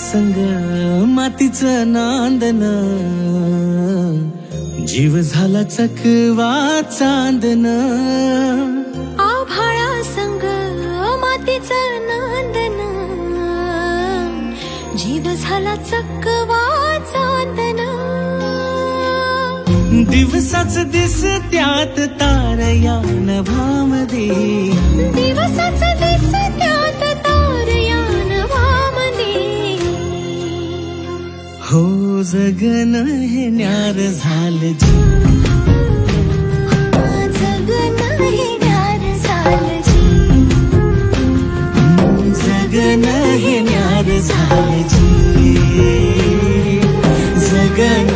संग मातीचं नांदन, जीव झाला चकवा चांदन. आभाळा संग मातीचं नांदन, जीव झाला चकवा चांदन. दिवसाच दिसत्यात तारया नभामध्ये, दिवसाच दिसत्यात तारया नभामध्ये. हो जगन हे न्यार झालं जी, जगन हे न्यार झालं जी. जगन हे न्यार झालं जी, जगन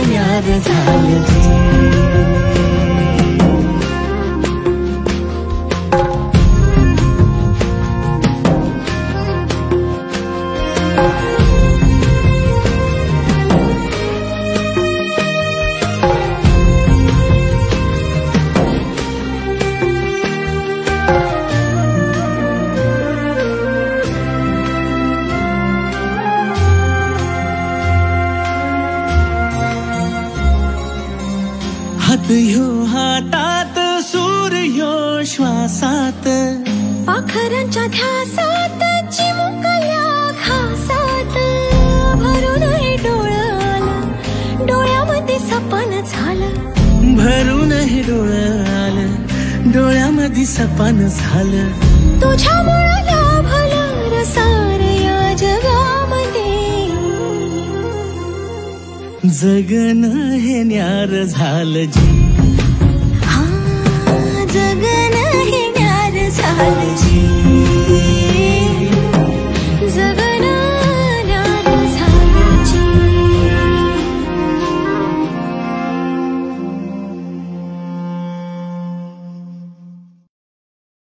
न्यार झालं जी. हात ह्यो हातात, सूर ह्यो श्वासात, पाखरांच्या ध्यासात, चिमुकल्या घासात. भरून हे डोळं आलं, डोळ्यामध्ये सपन झालं. भरून हे डोळं आलं, डोळ्यामध्ये सपन झालं. तुझ्यामुळं लाभलं रसार या जगामध्ये. जगन हे न्यार झालं जी, हा जगन हे न्यार झालं जी.